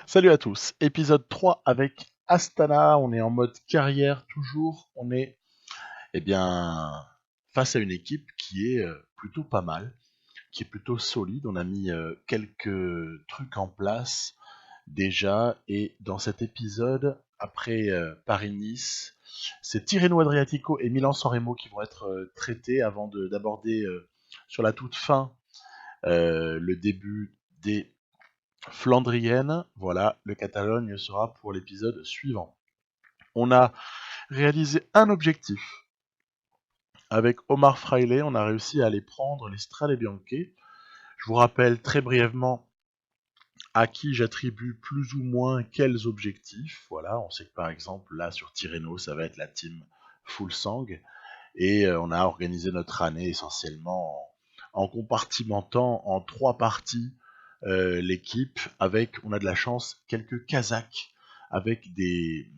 Salut à tous, épisode 3 avec Astana, on est en mode carrière toujours, on est eh bien face à une équipe qui est plutôt pas mal, qui est plutôt solide, on a mis quelques trucs en place déjà et dans cet épisode, après Paris-Nice, c'est Tirreno Adriatico et Milan-San Remo qui vont être traités avant d'aborder sur la toute fin le début des flandrienne. Voilà, le Catalogne sera pour l'épisode suivant. On a réalisé un objectif. Avec Omar Fraile, on a réussi à aller prendre les Strade Bianche. Je vous rappelle très brièvement à qui j'attribue plus ou moins quels objectifs. Voilà, on sait que par exemple, là sur Tirreno, ça va être la team Full Sang. Et on a organisé notre année essentiellement en compartimentant en 3 parties l'équipe avec, on a de la chance, quelques Kazakhs avec des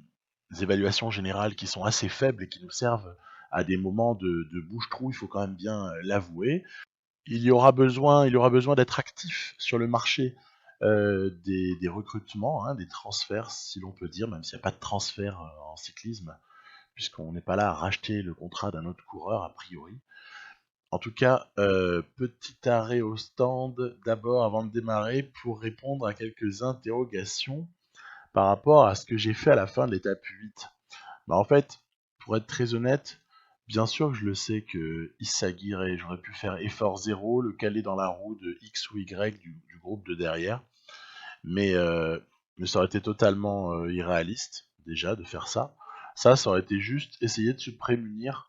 évaluations générales qui sont assez faibles et qui nous servent à des moments de bouche-trou, il faut quand même bien l'avouer. Il y aura besoin d'être actif sur le marché des recrutements, hein, des transferts, si l'on peut dire, même s'il n'y a pas de transfert en cyclisme, puisqu'on n'est pas là à racheter le contrat d'un autre coureur, a priori. En tout cas, petit arrêt au stand d'abord avant de démarrer pour répondre à quelques interrogations par rapport à ce que j'ai fait à la fin de l'étape 8. Bah en fait, pour être très honnête, bien sûr que je le sais que Issaguirre, j'aurais pu faire effort zéro, le caler dans la roue de X ou Y du groupe de derrière, mais, mais ça aurait été totalement irréaliste déjà de faire ça. Ça aurait été juste essayer de se prémunir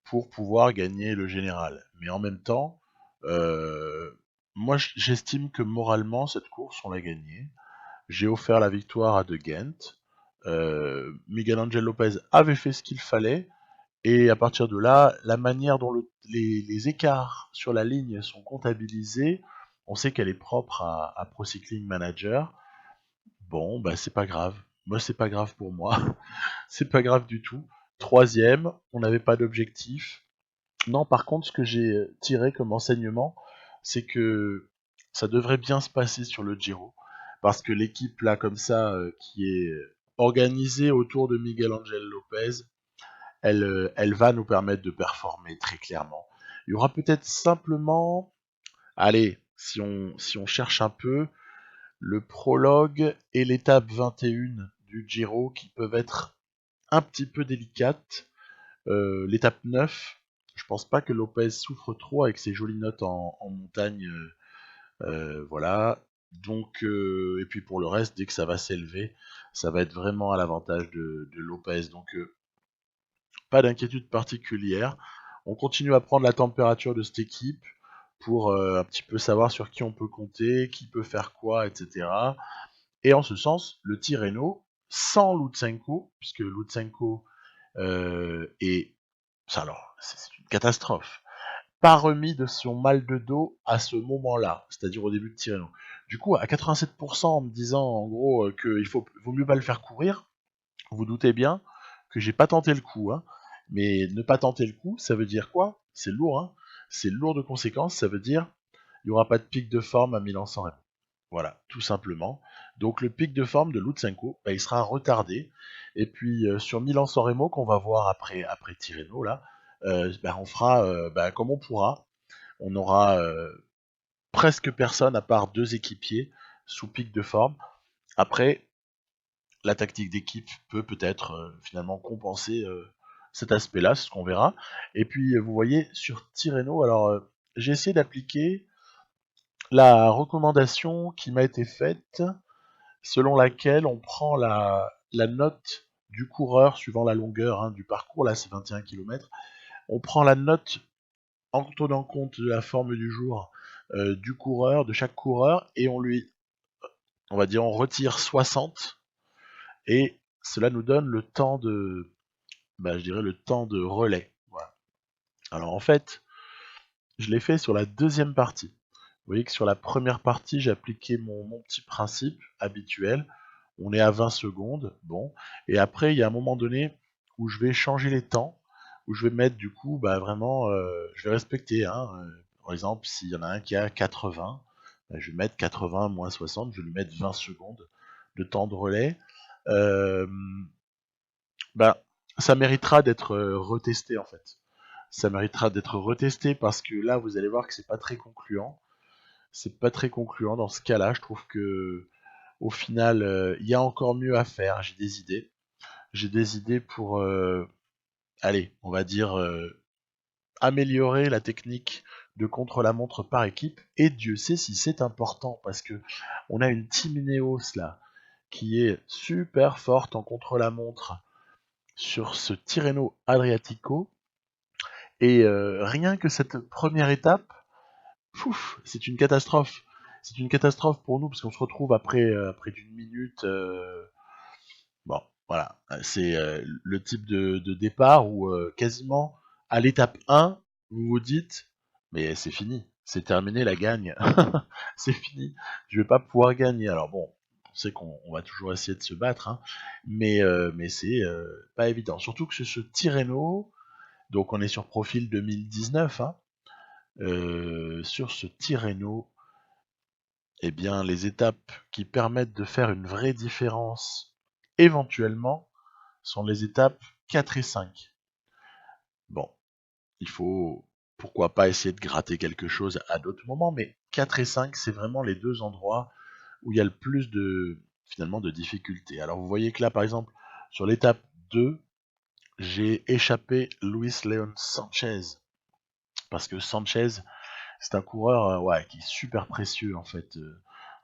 pour pouvoir gagner le général. Mais en même temps, euh, moi j'estime que moralement cette course on l'a gagnée. J'ai offert la victoire à De Gent. Miguel Angel Lopez avait fait ce qu'il fallait. Et à partir de là, la manière dont les écarts sur la ligne sont comptabilisés, on sait qu'elle est propre à Pro Cycling Manager. Bon, bah c'est pas grave. Moi, c'est pas grave pour moi. C'est pas grave du tout. Troisième, on n'avait pas d'objectif. Non, par contre, ce que j'ai tiré comme enseignement, c'est que ça devrait bien se passer sur le Giro. Parce que l'équipe là, comme ça, qui est organisée autour de Miguel Angel Lopez, elle va nous permettre de performer très clairement. Il y aura peut-être simplement, allez, si on cherche un peu, le prologue et l'étape 21 du Giro qui peuvent être un petit peu délicates. L'étape 9, je pense pas que Lopez souffre trop avec ses jolies notes en montagne. Voilà. Donc, et puis pour le reste, dès que ça va s'élever, ça va être vraiment à l'avantage de Lopez. Donc, pas d'inquiétude particulière. On continue à prendre la température de cette équipe pour un petit peu savoir sur qui on peut compter, qui peut faire quoi, etc. Et en ce sens, le Tirreno, sans Lutsenko, puisque Lutsenko est alors, c'est une catastrophe. Pas remis de son mal de dos à ce moment-là, c'est-à-dire au début de Tirreno. Du coup, à 87%, en me disant en gros qu'il vaut mieux pas le faire courir, vous doutez bien que j'ai pas tenté le coup. Hein. Mais ne pas tenter le coup, ça veut dire quoi? C'est lourd, hein. C'est lourd de conséquences, ça veut dire il n'y aura pas de pic de forme à Milan-San Remo. Voilà, tout simplement. Donc le pic de forme de Lutsenko, bah, il sera retardé. Et puis sur Milan-San Remo, qu'on va voir après Tirreno, là, bah, on fera bah, comme on pourra. On aura presque personne à part 2 équipiers sous pic de forme. Après, la tactique d'équipe peut peut-être finalement compenser cet aspect-là, c'est ce qu'on verra. Et puis vous voyez sur Tirreno, alors j'ai essayé d'appliquer la recommandation qui m'a été faite selon laquelle on prend la note du coureur suivant la longueur du parcours, là c'est 21 km, on prend la note en tenant compte de la forme du jour du coureur, de chaque coureur, et on va dire, on retire 60, et cela nous donne le temps je dirais le temps de relais. Voilà. Alors en fait, je l'ai fait sur la deuxième partie. Vous voyez que sur la première partie, j'ai appliqué mon petit principe habituel. On est à 20 secondes, bon. Et après, il y a un moment donné où je vais changer les temps, où je vais mettre du coup, vraiment, je vais respecter. Hein, par exemple, s'il y en a un qui a 80, je vais mettre 80 moins 60, je vais lui mettre 20 secondes. de temps de relais, euh, bah, ça méritera d'être retesté en fait. Ça méritera d'être retesté parce que là, vous allez voir que c'est pas très concluant. C'est pas très concluant dans ce cas-là. Je trouve que au final, il y a encore mieux à faire. J'ai des idées. J'ai des idées pour, allez, on va dire, améliorer la technique de contre-la-montre par équipe. Et Dieu sait si c'est important parce que on a une team Ineos là qui est super forte en contre-la-montre sur ce Tirreno Adriatico. Et rien que cette première étape, pouf, c'est une catastrophe. C'est une catastrophe pour nous parce qu'on se retrouve après d'une minute. Bon, voilà, c'est le type de départ où quasiment à l'étape 1, vous vous dites, mais c'est fini, c'est terminé la gagne, c'est fini, je vais pas pouvoir gagner. Alors bon, on sait qu'on va toujours essayer de se battre, hein, mais c'est pas évident. Surtout que ce Tirreno, donc on est sur profil 2019, hein, sur ce Tirreno, eh bien, les étapes qui permettent de faire une vraie différence, éventuellement, sont les étapes 4 et 5. Bon, il faut pourquoi pas essayer de gratter quelque chose à d'autres moments, mais 4 et 5, c'est vraiment les deux endroits où il y a le plus de finalement de difficultés. Alors vous voyez que là, par exemple, sur l'étape 2, j'ai échappé Luis Leon Sanchez. Parce que Sanchez, c'est un coureur ouais, qui est super précieux en fait,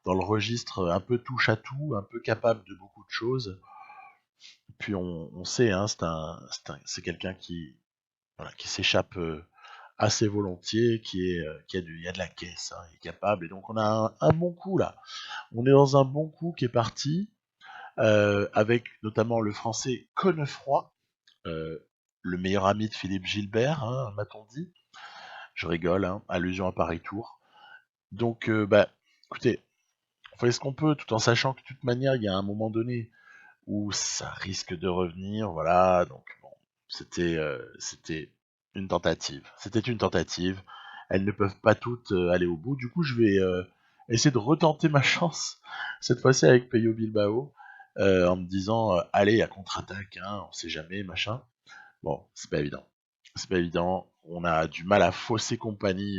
dans le registre un peu touche à tout, un peu capable de beaucoup de choses. Puis on sait, hein, c'est quelqu'un qui, voilà, qui s'échappe assez volontiers, il y a de la caisse, hein, il est capable. Et donc on a un bon coup là. On est dans un bon coup qui est parti, avec notamment le français Connefroy, euh, le meilleur ami de Philippe Gilbert, hein, m'a-t-on dit. Je rigole, hein, allusion à Paris Tour. Donc, bah, écoutez, on fait ce qu'on peut, tout en sachant que de toute manière, il y a un moment donné où ça risque de revenir, voilà. Donc, bon, c'était une tentative. C'était une tentative. Elles ne peuvent pas toutes aller au bout. Du coup, je vais essayer de retenter ma chance cette fois-ci avec Peyo Bilbao, en me disant, allez, à contre-attaque, hein, on sait jamais, machin. Bon, c'est pas évident. C'est pas évident. On a du mal à fausser compagnie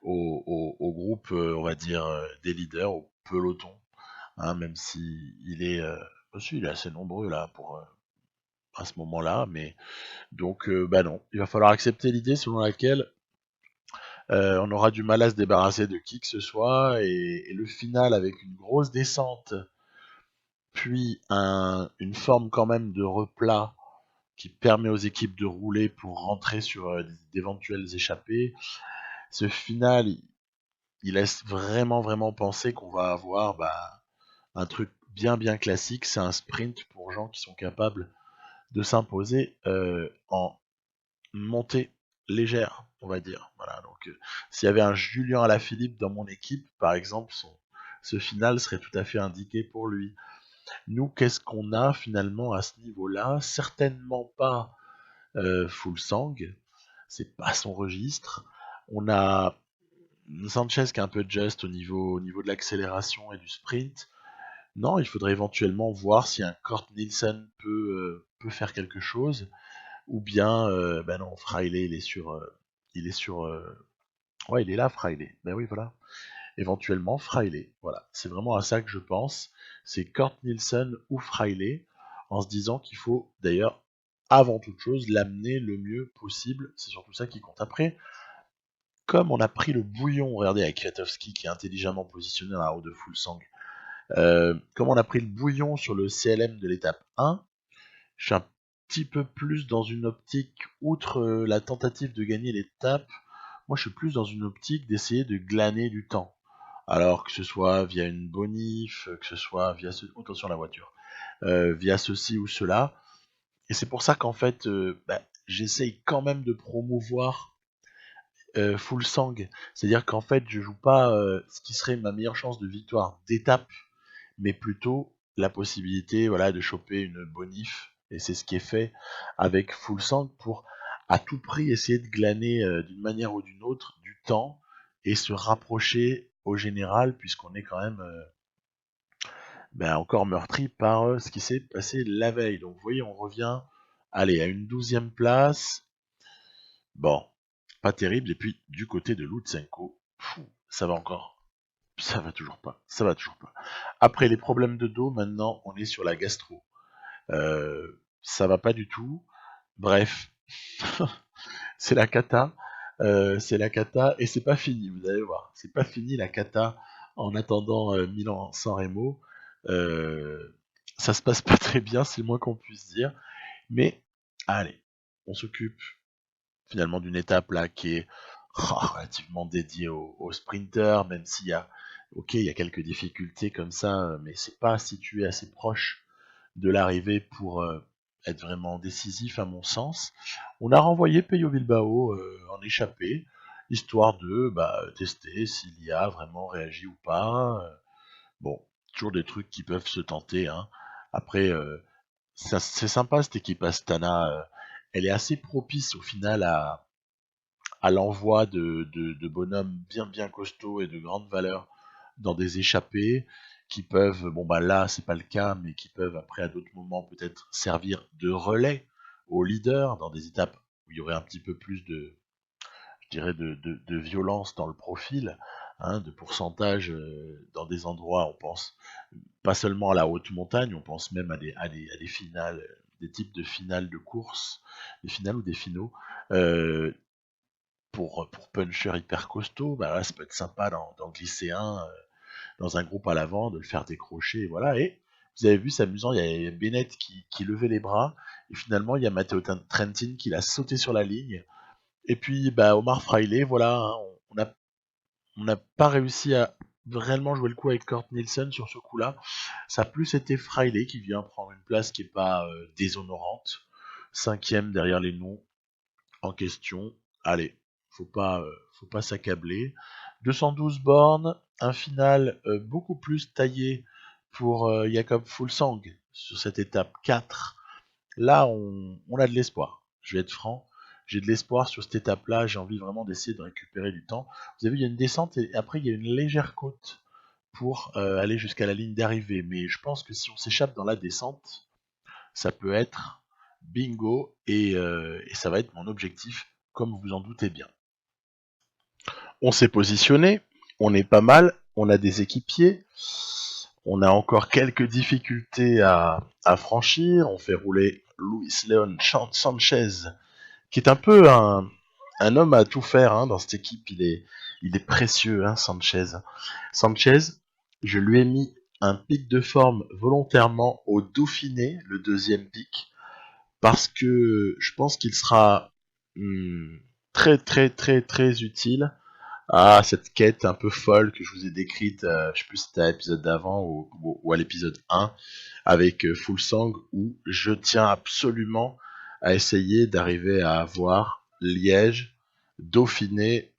au groupe, on va dire, des leaders, au peloton, hein, même si il est, aussi, il est assez nombreux là pour à ce moment-là, mais donc bah non, il va falloir accepter l'idée selon laquelle on aura du mal à se débarrasser de qui que ce soit et le final avec une grosse descente, puis une forme quand même de replat qui permet aux équipes de rouler pour rentrer sur d'éventuelles échappées. Ce final, il laisse vraiment vraiment penser qu'on va avoir bah, un truc bien classique, c'est un sprint pour gens qui sont capables de s'imposer en montée légère, on va dire. Voilà, donc s'il y avait un Julien Alaphilippe dans mon équipe, par exemple, ce final serait tout à fait indiqué pour lui. Nous, qu'est-ce qu'on a finalement à ce niveau-là? Certainement pas Fuglsang, c'est pas son registre. On a Sanchez qui est un peu juste au niveau de l'accélération et du sprint. Non, il faudrait éventuellement voir si un Kort Nielsen peut faire quelque chose, ou bien, ben non, Fraile, ouais, il est là, Fraile. Ben oui, voilà. Éventuellement, Fraile. Voilà, c'est vraiment à ça que je pense. C'est Kort Nielsen ou Fraile, en se disant qu'il faut d'ailleurs, avant toute chose, l'amener le mieux possible. C'est surtout ça qui compte. Après, comme on a pris le bouillon, regardez avec Kwiatkowski qui est intelligemment positionné dans la roue de Fuglsang, comme on a pris le bouillon sur le CLM de l'étape 1, je suis un petit peu plus dans une optique, outre la tentative de gagner l'étape, moi je suis plus dans une optique d'essayer de glaner du temps. Alors que ce soit via une bonif, que ce soit via attention la voiture, via ceci ou cela. Et c'est pour ça qu'en fait, bah, j'essaye quand même de promouvoir Fuglsang. C'est-à-dire qu'en fait, je joue pas ce qui serait ma meilleure chance de victoire d'étape, mais plutôt la possibilité voilà, de choper une bonif, et c'est ce qui est fait avec Fuglsang pour à tout prix essayer de glaner d'une manière ou d'une autre du temps et se rapprocher au général, puisqu'on est quand même ben, encore meurtri par ce qui s'est passé la veille. Donc vous voyez, on revient, allez, à une 12e place. Bon, pas terrible. Et puis du côté de Lutsenko, ça va encore. Ça va toujours pas. Ça va toujours pas. Après les problèmes de dos, maintenant on est sur la gastro. Ça va pas du tout. Bref, c'est la cata. C'est la cata et c'est pas fini, vous allez voir. C'est pas fini la cata en attendant Milan-San Remo. Ça se passe pas très bien, c'est le moins qu'on puisse dire. Mais allez, on s'occupe finalement d'une étape là qui est relativement dédiée aux sprinters, même s'il y a, ok, il y a quelques difficultés comme ça, mais c'est pas situé assez proche de l'arrivée pour être vraiment décisif à mon sens. On a renvoyé Peyo Bilbao en échappée, histoire de tester s'il y a vraiment réagi ou pas. Bon, toujours des trucs qui peuvent se tenter. Hein. Après, c'est sympa cette équipe Astana. Elle est assez propice au final à l'envoi de bonhommes bien costauds et de grande valeur dans des échappées qui peuvent, bon bah là c'est pas le cas, mais qui peuvent après à d'autres moments peut-être servir de relais aux leaders dans des étapes où il y aurait un petit peu plus je dirais de violence dans le profil, hein, de pourcentage dans des endroits, on pense pas seulement à la haute montagne, on pense même à des finales, des types de finales de course, des finales ou des finaux, euh, pour puncher hyper costaud, bah là, ça peut être sympa d'en glisser un dans un groupe à l'avant, de le faire décrocher, et voilà. Et vous avez vu, c'est amusant, il y a Bennett qui levait les bras, et finalement, il y a Matteo Trentin qui l'a sauté sur la ligne. Et puis, bah, Omar Fraile, voilà, hein, on n'a pas réussi à réellement jouer le coup avec Kurt Nielsen sur ce coup-là. Ça a plus été Fraile qui vient prendre une place qui n'est pas déshonorante. 5e derrière les noms en question. Allez, faut pas s'accabler. 212 bornes, un final beaucoup plus taillé pour Jakob Fuglsang sur cette étape 4. Là, on a de l'espoir. Je vais être franc. J'ai de l'espoir sur cette étape-là. J'ai envie vraiment d'essayer de récupérer du temps. Vous avez vu, il y a une descente et après, il y a une légère côte pour aller jusqu'à la ligne d'arrivée. Mais je pense que si on s'échappe dans la descente, ça peut être bingo et ça va être mon objectif, comme vous en doutez bien. On s'est positionné, on est pas mal, on a des équipiers, on a encore quelques difficultés à franchir, on fait rouler Luis Leon Sanchez, qui est un peu un homme à tout faire hein, dans cette équipe, il est précieux, hein, Sanchez. Sanchez, je lui ai mis un pic de forme volontairement au Dauphiné, le deuxième pic, parce que je pense qu'il sera très utile à cette quête un peu folle que je vous ai décrite, je sais plus si c'était à l'épisode d'avant ou à l'épisode 1 avec Fuglsang où je tiens absolument à essayer d'arriver à avoir Liège, Dauphiné,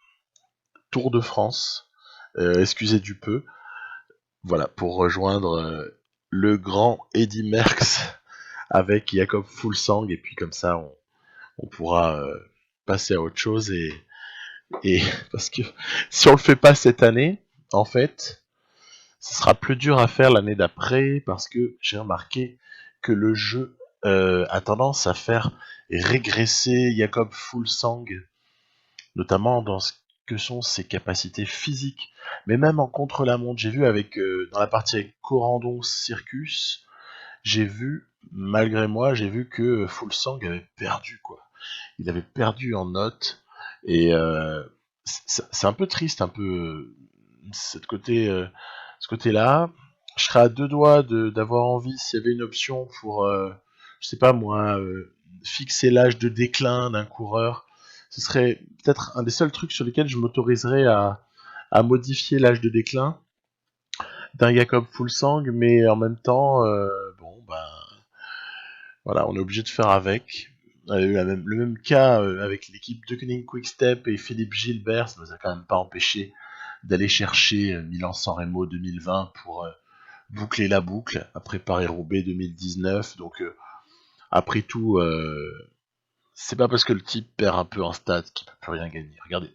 Tour de France, excusez du peu, voilà, pour rejoindre le grand Eddy Merckx avec Jakob Fuglsang et puis comme ça on pourra passer à autre chose et parce que si on le fait pas cette année, en fait, ce sera plus dur à faire l'année d'après parce que j'ai remarqué que le jeu a tendance à faire régresser Jakob Fuglsang, notamment dans ce que sont ses capacités physiques, mais même en contre-la-montre. J'ai vu avec dans la partie avec Corandon Circus, j'ai vu, malgré moi, j'ai vu que Fuglsang avait perdu quoi. Il avait perdu en notes et c'est un peu triste, un peu ce côté-là. Je serais à deux doigts d'avoir envie, s'il y avait une option pour, je sais pas moi, fixer l'âge de déclin d'un coureur. Ce serait peut-être un des seuls trucs sur lesquels je m'autoriserais à modifier l'âge de déclin d'un Jakob Fuglsang, mais en même temps, bon, ben, voilà, on est obligé de faire avec. On a eu le même cas avec l'équipe de Koenig Quickstep et Philippe Gilbert, ça nous a quand même pas empêché d'aller chercher Milan-San Remo 2020 pour boucler la boucle après Paris-Roubaix 2019. Donc après tout, c'est pas parce que le type perd un peu en stats qu'il peut plus rien gagner. Regardez,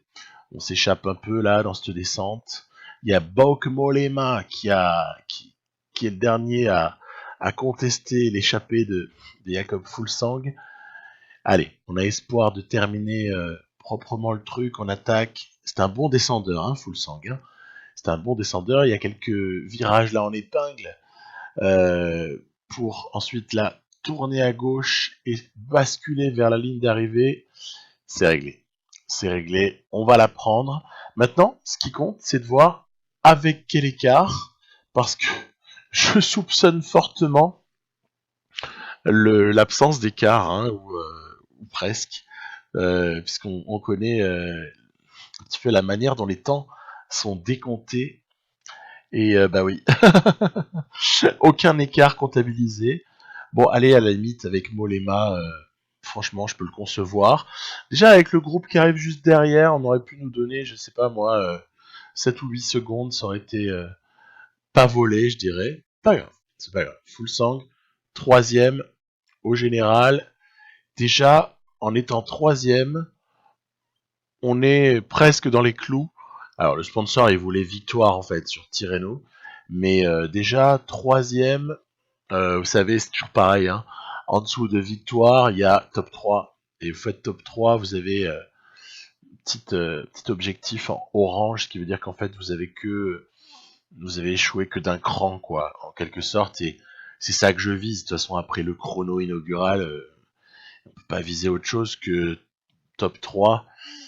on s'échappe un peu là dans cette descente. Il y a Bauke Mollema qui est le dernier à contester l'échappée de Jacob Fuglsang. Allez, on a espoir de terminer proprement le truc. On attaque. C'est un bon descendeur, hein, Fuglsang. Hein. C'est un bon descendeur. Il y a quelques virages là en épingle pour ensuite la tourner à gauche et basculer vers la ligne d'arrivée. C'est réglé. C'est réglé. On va la prendre. Maintenant, ce qui compte, c'est de voir avec quel écart, parce que je soupçonne fortement l'absence d'écart, hein, ou presque, puisqu'on connaît un petit peu la manière dont les temps sont décomptés. Et bah oui, aucun écart comptabilisé. Bon, allez, à la limite, avec Mollema, franchement, je peux le concevoir. Déjà, avec le groupe qui arrive juste derrière, on aurait pu nous donner, je sais pas moi, 7 ou 8 secondes, ça aurait été pas volé, je dirais. Pas grave, c'est pas grave. Fuglsang, troisième au général. Déjà, en étant troisième, on est presque dans les clous. Alors, le sponsor, il voulait victoire, en fait, sur Tirreno. Mais déjà, troisième, vous savez, c'est toujours pareil, hein. En dessous de victoire, il y a top 3. Et vous faites top 3, vous avez petit objectif en orange, ce qui veut dire qu'en fait, vous avez échoué que d'un cran, quoi, en quelque sorte. Et c'est ça que je vise. De toute façon, après le chrono inaugural, on peut pas viser autre chose que top 3.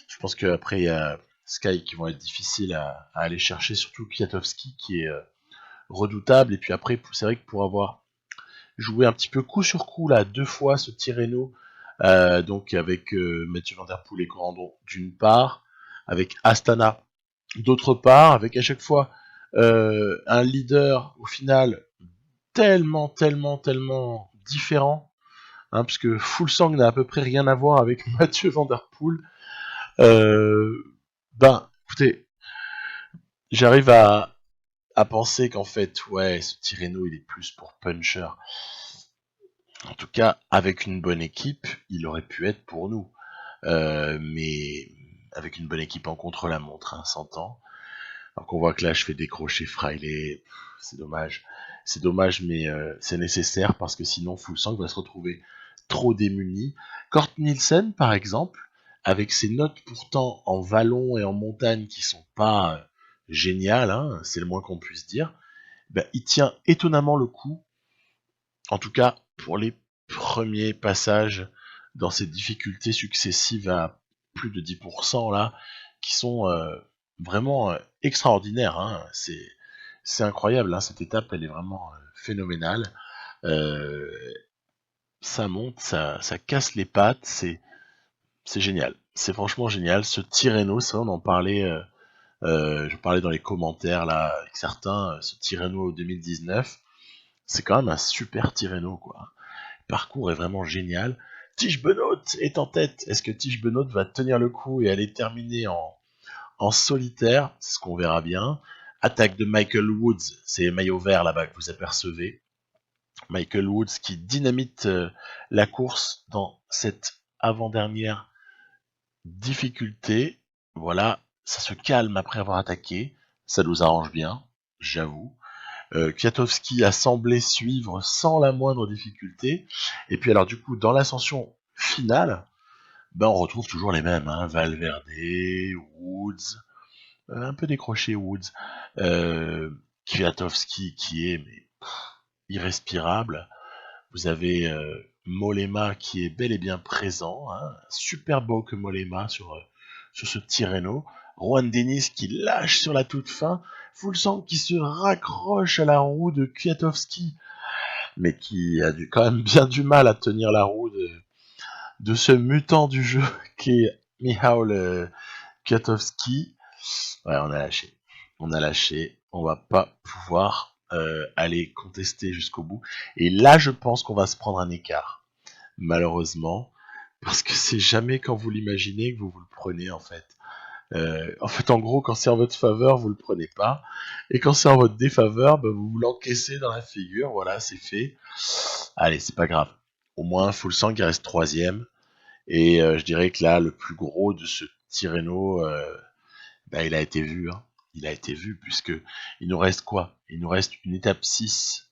Je pense qu'après, il y a Sky qui vont être difficiles à aller chercher, surtout Kwiatkowski qui est redoutable. Et puis après, c'est vrai que pour avoir joué un petit peu coup sur coup là 2 fois ce Tirreno, donc avec Mathieu Van Der Poel et Corandon d'une part, avec Astana d'autre part, avec à chaque fois un leader au final tellement différent, hein, parce que Fuglsang n'a à peu près rien à voir avec Mathieu Van Der Poel. Ben, écoutez, j'arrive à penser qu'en fait, ouais, ce Tirreno, il est plus pour puncher. En tout cas, avec une bonne équipe, il aurait pu être pour nous. Mais avec une bonne équipe en contre-la-montre, hein, s'entend. Alors qu'on voit que là, je fais décrocher Fraile. C'est dommage. C'est dommage, mais c'est nécessaire parce que sinon, Fuglsang va se retrouver trop démuni. Kort Nielsen, par exemple, avec ses notes pourtant en vallon et en montagne qui sont pas géniales, hein, c'est le moins qu'on puisse dire, ben, il tient étonnamment le coup, en tout cas pour les premiers passages dans ces difficultés successives à plus de 10% là, qui sont vraiment extraordinaires. Hein. C'est incroyable, hein, cette étape, elle est vraiment phénoménale. Euh, Ça monte, ça casse les pattes, c'est génial. C'est franchement génial. Ce Tirreno, ça on en parlait, je parlais dans les commentaires là avec certains, ce Tirreno 2019, c'est quand même un super Tirreno quoi. Le parcours est vraiment génial. Tish Benoît est en tête. Est-ce que Tish Benoît va tenir le coup et aller terminer en solitaire? C'est ce qu'on verra bien. Attaque de Michael Woods, c'est maillot vert là-bas que vous apercevez. Michael Woods qui dynamite la course dans cette avant-dernière difficulté. Voilà, ça se calme après avoir attaqué. Ça nous arrange bien, j'avoue. Kwiatkowski a semblé suivre sans la moindre difficulté. Et puis alors du coup, dans l'ascension finale, ben on retrouve toujours les mêmes, hein, Valverde, Woods, un peu décroché Woods, Kwiatkowski qui est mais, irrespirable. Vous avez Mollema qui est bel et bien présent, hein, super beau que Mollema sur ce Tirreno. Juan Dennis qui lâche sur la toute fin. Fuglsang qui se raccroche à la roue de Kwiatkowski, mais qui a quand même bien du mal à tenir la roue de ce mutant du jeu qui est Michał Kwiatkowski. Ouais, on a lâché. On a lâché. On va pas pouvoir aller contester jusqu'au bout. Et là, je pense qu'on va se prendre un écart. Malheureusement. Parce que c'est jamais quand vous l'imaginez que vous le prenez, en fait. En gros, quand c'est en votre faveur, vous le prenez pas. Et quand c'est en votre défaveur, bah, vous l'encaissez dans la figure. Voilà, c'est fait. Allez, c'est pas grave. Au moins, Fuglsang, il reste troisième. Et je dirais que là, le plus gros de ce Tirreno, bah, il a été vu. Hein. Il a été vu, puisque il nous reste quoi? Il nous reste une étape 6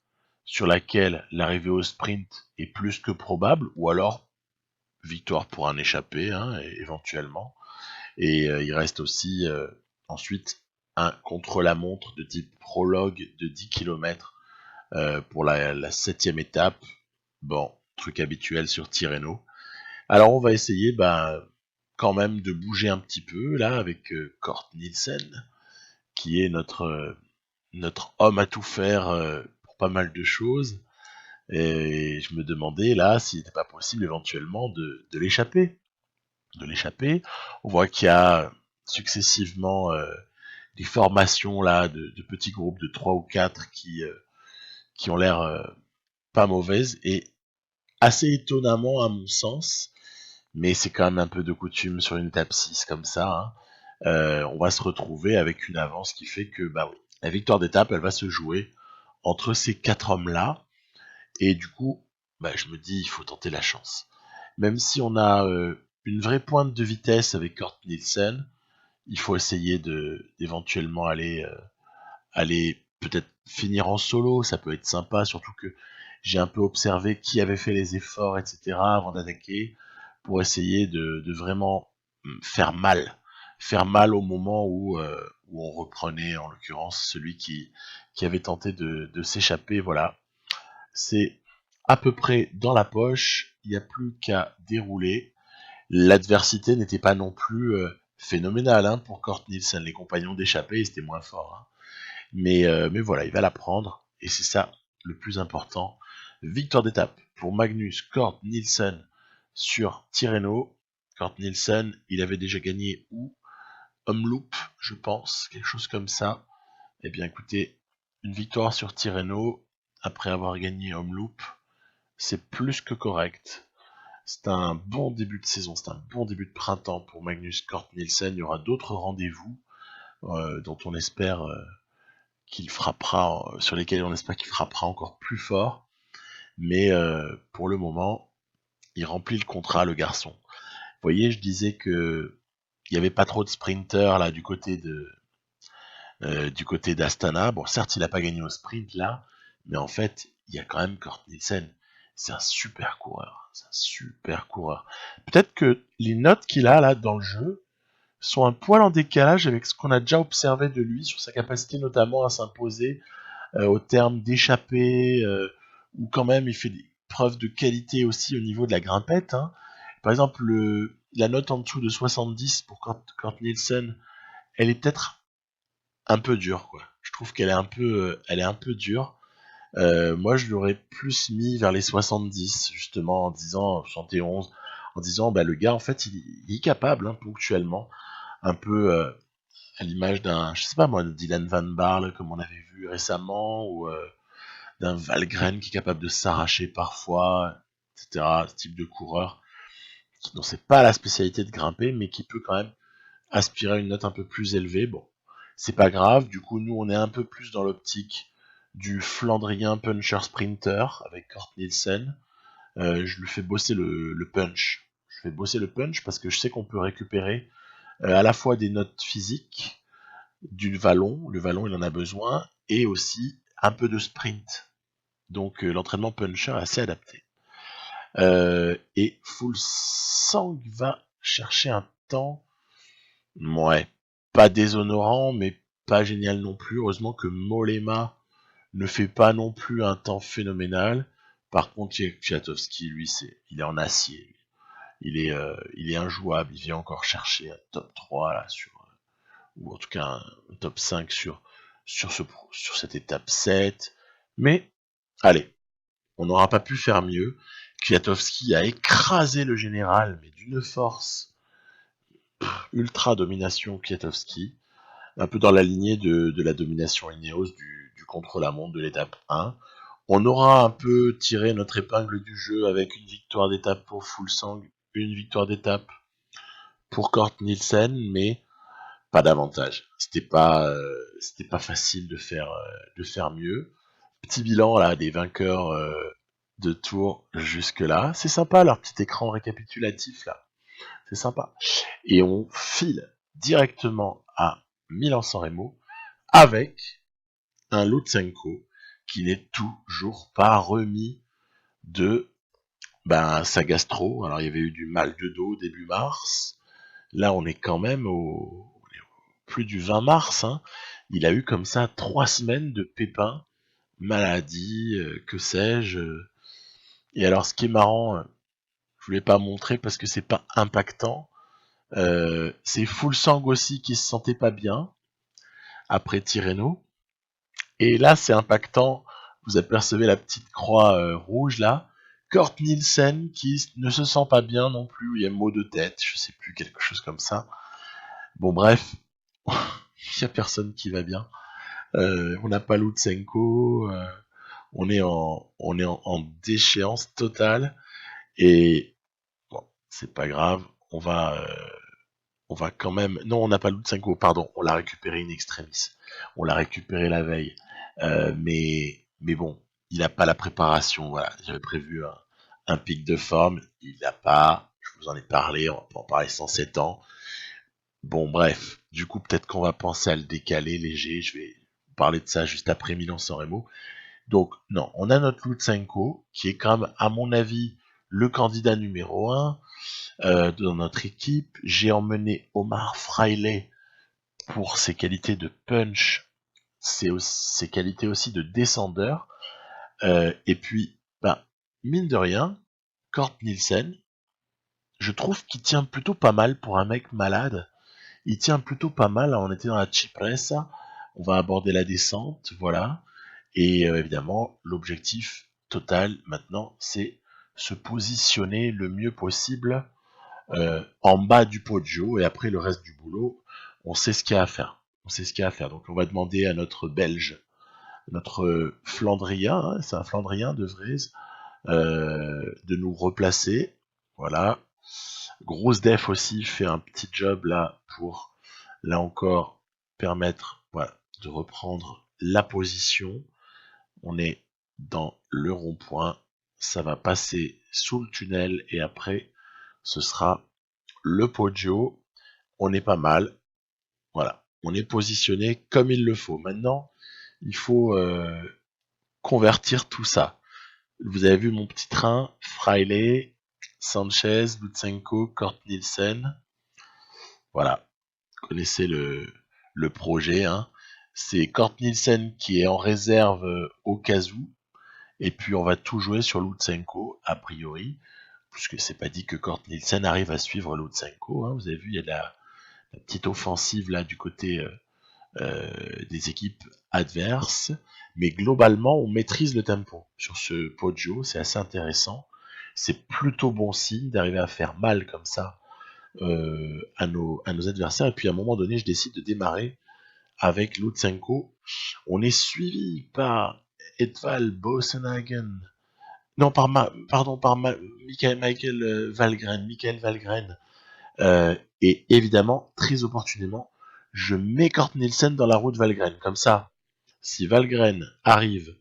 sur laquelle l'arrivée au sprint est plus que probable, ou alors victoire pour un échappé, hein, éventuellement. Et il reste aussi ensuite un contre-la-montre de type prologue de 10 km pour la 7e étape. Bon, truc habituel sur Tirreno. Alors on va essayer quand même de bouger un petit peu là avec Kort Nielsen, qui est notre homme à tout faire pour pas mal de choses. Et je me demandais là s'il n'était pas possible éventuellement de l'échapper. De l'échapper. On voit qu'il y a successivement des formations là de petits groupes de 3 ou 4 qui ont l'air pas mauvaises et assez étonnamment à mon sens, mais c'est quand même un peu de coutume sur une étape 6 comme ça, hein. On va se retrouver avec une avance qui fait que oui, la victoire d'étape elle va se jouer entre ces 4 hommes là, et du coup je me dis il faut tenter la chance. Même si on a une vraie pointe de vitesse avec Kort Nielsen, il faut essayer d'éventuellement aller peut-être finir en solo, ça peut être sympa, surtout que j'ai un peu observé qui avait fait les efforts, etc. avant d'attaquer, pour essayer de vraiment faire mal au moment où on reprenait, en l'occurrence, celui qui avait tenté de s'échapper, voilà. C'est à peu près dans la poche, il n'y a plus qu'à dérouler. L'adversité n'était pas non plus phénoménale hein, pour Kort Nielsen. Les compagnons d'échappée, c'était moins fort. Hein. Mais voilà, il va la prendre. Et c'est ça le plus important. Victoire d'étape pour Magnus Kort Nielsen sur Tirreno. Kort Nielsen, il avait déjà gagné où Omloop, je pense, quelque chose comme ça. Eh bien écoutez, une victoire sur Tirreno après avoir gagné Omloop, c'est plus que correct. C'est un bon début de saison, c'est un bon début de printemps pour Magnus Kort Nielsen. Il y aura d'autres rendez-vous dont on espère qu'il frappera, sur lesquels on espère qu'il frappera encore plus fort. Mais pour le moment, il remplit le contrat, le garçon. Vous voyez, je disais que il n'y avait pas trop de sprinters là du côté d'Astana. Bon, certes, il n'a pas gagné au sprint là, mais en fait, il y a quand même Kort Nielsen. C'est un super coureur. C'est un super coureur. Peut-être que les notes qu'il a là dans le jeu sont un poil en décalage avec ce qu'on a déjà observé de lui sur sa capacité notamment à s'imposer au terme d'échappée, où quand même il fait des preuves de qualité aussi au niveau de la grimpette. Hein. Par exemple, la note en dessous de 70 pour Kort Nielsen, elle est peut-être un peu dure, quoi. Je trouve qu'elle est un peu dure. Moi, je l'aurais plus mis vers les 70, justement, en disant 71, en disant, le gars, en fait, il est capable, hein, ponctuellement, un peu à l'image d'un, je sais pas moi, de Dylan Van Baarle, comme on avait vu récemment, ou d'un Valgren qui est capable de s'arracher parfois, etc. Ce type de coureur, dont c'est pas la spécialité de grimper, mais qui peut quand même aspirer à une note un peu plus élevée. Bon, c'est pas grave, du coup, nous, on est un peu plus dans l'optique du Flandrien puncher sprinter avec Kort Nielsen. Je lui fais bosser le punch. Je fais bosser le punch parce que je sais qu'on peut récupérer à la fois des notes physiques, du vallon, le vallon il en a besoin, et aussi un peu de sprint. Donc l'entraînement puncher est assez adapté. Et Fuglsang va chercher un temps, ouais, pas déshonorant, mais pas génial non plus. Heureusement que Mollema ne fait pas non plus un temps phénoménal. Par contre, Kwiatkowski, lui, il est en acier. Il est injouable. Il vient encore chercher un top 3 là ou en tout cas un top 5 sur cette étape 7. Mais allez, on n'aura pas pu faire mieux. Kwiatkowski a écrasé le général, mais d'une force ultra domination Kwiatkowski, un peu dans la lignée de la domination Ineos du contre-la-montre de l'étape 1. On aura un peu tiré notre épingle du jeu avec une victoire d'étape pour Fuglsang, une victoire d'étape pour Kort Nielsen, mais pas davantage. C'était pas facile de faire mieux. Petit bilan là des vainqueurs de tour jusque là. C'est sympa leur petit écran récapitulatif là. C'est sympa. Et on file directement à Milan-San Remo avec un Lutsenko qui n'est toujours pas remis de sa gastro. Alors il y avait eu du mal de dos début mars. Là, on est quand même au plus du 20 mars. Hein. Il a eu comme ça 3 semaines de pépins, maladie, que sais-je. Et alors, ce qui est marrant, je voulais pas montrer parce que c'est pas impactant. C'est Fuglsang aussi qui se sentait pas bien après Tirreno. Et là, c'est impactant. Vous apercevez la petite croix rouge là. Kurt Nielsen qui ne se sent pas bien non plus. Il y a mot de tête, je sais plus, quelque chose comme ça. Bon, bref, il y a personne qui va bien. On n'a pas Lutsenko. On est en déchéance totale. Et bon, c'est pas grave. On va quand même. Non, on n'a pas Lutsenko, pardon. On l'a récupéré in extremis. On l'a récupéré la veille. Mais bon, il n'a pas la préparation. Voilà, j'avais prévu un pic de forme. Il n'a pas. Je vous en ai parlé. On va pas en parler 107 ans. Bon, bref. Du coup, peut-être qu'on va penser à le décaler léger. Je vais parler de ça juste après Milan-San Remo. Donc, non, on a notre Lutsenko, qui est quand même, à mon avis, le candidat numéro 1 dans notre équipe. J'ai emmené Omar Fraile pour ses qualités de punch, ses qualités aussi de descendeur. Et puis, mine de rien, Kurt Nielsen, je trouve qu'il tient plutôt pas mal pour un mec malade. Il tient plutôt pas mal. On était dans la Cipressa, on va aborder la descente, voilà. Et évidemment, l'objectif total maintenant, c'est se positionner le mieux possible en bas du podio, et après le reste du boulot, on sait ce qu'il y a à faire. On sait ce qu'il y a à faire. Donc on va demander à notre Belge, notre Flandrien, hein, c'est un Flandrien de Vries, de nous replacer. Voilà. Grosse Def aussi fait un petit job là pour, là encore, permettre de reprendre la position. On est dans le rond-point, ça va passer sous le tunnel et après ce sera le podio. On est pas mal, voilà, on est positionné comme il le faut. Maintenant, il faut convertir tout ça. Vous avez vu mon petit train, Fraile, Sanchez, Lutsenko, Kurt Nielsen. Voilà, vous connaissez le projet. Hein. C'est Kurt Nielsen qui est en réserve au cas où. Et puis on va tout jouer sur Lutsenko, a priori. Puisque c'est pas dit que Kurt Nielsen arrive à suivre Lutsenko. Hein. Vous avez vu, il y a la petite offensive là du côté des équipes adverses. Mais globalement, on maîtrise le tempo sur ce Poggio. C'est assez intéressant. C'est plutôt bon signe d'arriver à faire mal comme ça à nos adversaires. Et puis à un moment donné, je décide de démarrer avec Lutsenko. On est suivi par Edvald Bosenhagen. Non, par Michael Valgren. Et évidemment, très opportunément, je mets Kurt Nielsen dans la roue de Valgren. Comme ça, si Valgren arrive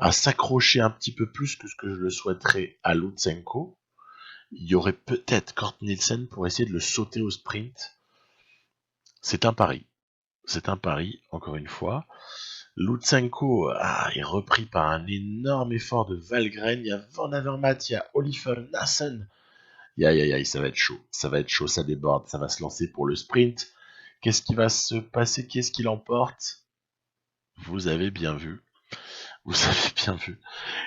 à s'accrocher un petit peu plus que ce que je le souhaiterais à Lutsenko, il y aurait peut-être Kurt Nielsen pour essayer de le sauter au sprint. C'est un pari. C'est un pari, encore une fois. Lutsenko est repris par un énorme effort de Valgren. Il y a Van Avermaet, il y a Oliver Nassen. Aïe, ça va être chaud. Ça va être chaud, ça déborde. Ça va se lancer pour le sprint. Qu'est-ce qui va se passer? Qui est-ce qui l'emporte? Vous avez bien vu. Vous avez bien vu.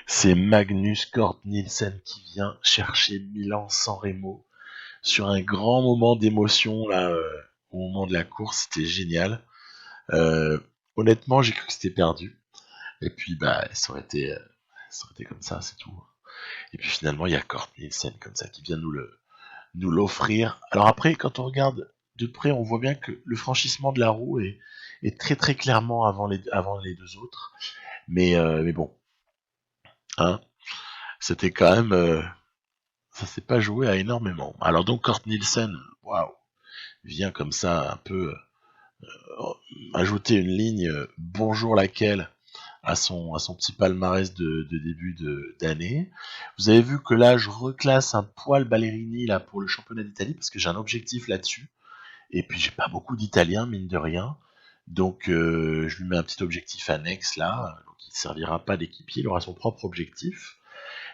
C'est Magnus Kort Nielsen qui vient chercher Milan-San Remo sur un grand moment d'émotion là au moment de la course. C'était génial. Honnêtement, j'ai cru que c'était perdu. Et puis ça aurait été comme ça, c'est tout. Et puis finalement, il y a Kort Nielsen comme ça qui vient nous l'offrir. Alors après, quand on regarde de près, on voit bien que le franchissement de la roue est très très clairement avant les deux autres. Mais bon, hein, c'était quand même, ça s'est pas joué à énormément. Alors donc Kort Nielsen, waouh, vient comme ça un peu ajouter une ligne bonjour laquelle à son petit palmarès de début d'année. Vous avez vu que là je reclasse un poil Ballerini là pour le championnat d'Italie parce que j'ai un objectif là-dessus. Et puis j'ai pas beaucoup d'Italiens mine de rien. Donc je lui mets un petit objectif annexe là, donc il ne servira pas d'équipier, il aura son propre objectif.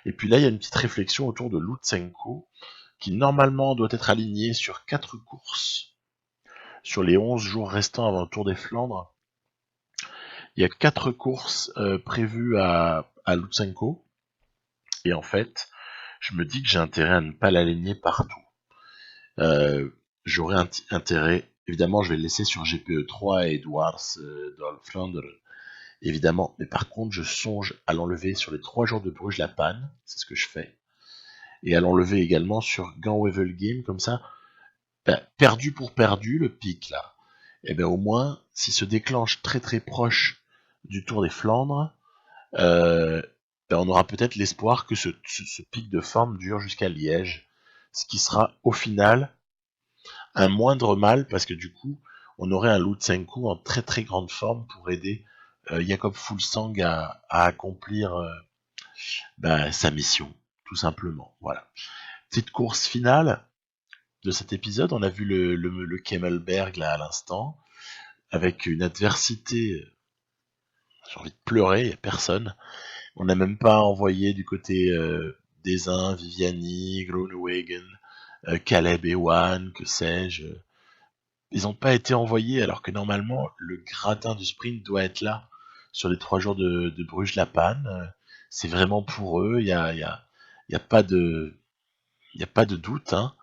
Et puis là, il y a une petite réflexion autour de Lutsenko, qui normalement doit être aligné sur 4 courses sur les 11 jours restants avant le Tour des Flandres. Il y a 4 courses prévues à Lutsenko, et en fait, je me dis que j'ai intérêt à ne pas l'aligner partout. J'aurais intérêt, évidemment, je vais le laisser sur GPE3 et Edwards dans le Flandre, évidemment, mais par contre, je songe à l'enlever sur les 3 jours de Bruges-la-Panne, c'est ce que je fais, et à l'enlever également sur Gand-Wevelgem, comme ça, perdu pour perdu, le pic là, et bien au moins, s'il se déclenche très très proche du Tour des Flandres, on aura peut-être l'espoir que ce pic de forme dure jusqu'à Liège, ce qui sera au final un moindre mal, parce que du coup, on aurait un Lutsenko en très très grande forme pour aider Jakob Fuglsang à accomplir sa mission, tout simplement. Voilà. Petite course finale de cet épisode, on a vu le Kemmelberg là à l'instant, avec une adversité, j'ai envie de pleurer, il n'y a personne. On n'a même pas envoyé du côté des uns, Viviani, Groenewegen, Caleb Ewan, que sais-je. Ils n'ont pas été envoyés alors que normalement le gratin du sprint doit être là sur les 3 jours de Bruges-la-Panne. C'est vraiment pour eux, il y a pas de doute, hein.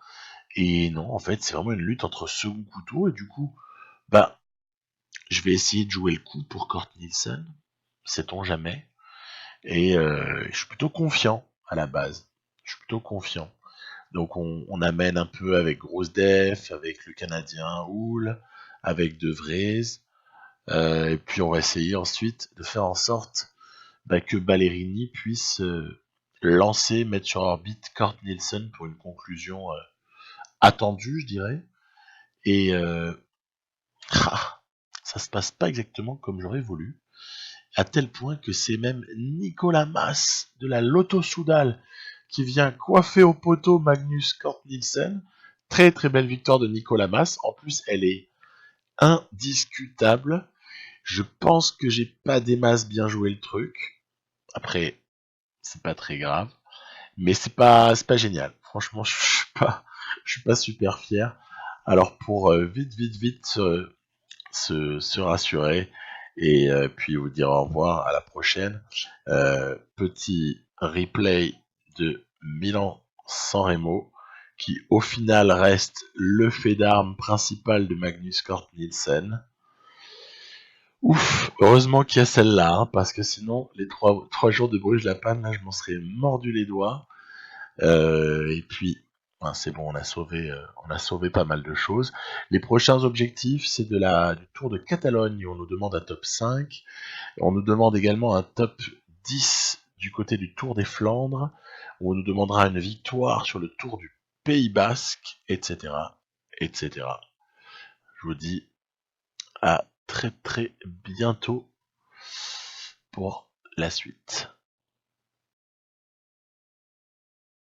Et non, en fait, c'est vraiment une lutte entre second couteau, et du coup, je vais essayer de jouer le coup pour Kort Nielsen, sait-on jamais. Et je suis plutôt confiant à la base. Je suis plutôt confiant. Donc on amène un peu avec Grosdef, avec le Canadien Hull, avec De Vries, et puis on va essayer ensuite de faire en sorte que Ballerini puisse lancer, mettre sur orbite Kort Nielsen pour une conclusion attendue, je dirais. Et ça se passe pas exactement comme j'aurais voulu, à tel point que c'est même Nicolas Mas de la Lotto Soudal qui vient coiffer au poteau Magnus Cort Nielsen. Très très belle victoire de Nicolas Mas. En plus, elle est indiscutable. Je pense que j'ai pas des masses bien joué le truc. Après, c'est pas très grave, mais c'est pas génial. Franchement, je suis pas super fier. Alors pour vite se rassurer et puis vous dire au revoir, à la prochaine. Petit replay de Milan-San Remo, qui au final reste le fait d'armes principal de Magnus Cort Nielsen. Ouf, heureusement qu'il y a celle-là, hein, parce que sinon, les 3 jours de Bruges-la-Panne, là, je m'en serais mordu les doigts. Et puis, c'est bon, on a sauvé pas mal de choses. Les prochains objectifs, c'est du Tour de Catalogne, où on nous demande un top 5. On nous demande également un top 10 du côté du Tour des Flandres, où on nous demandera une victoire sur le Tour du Pays Basque, etc., etc. Je vous dis à très très bientôt pour la suite.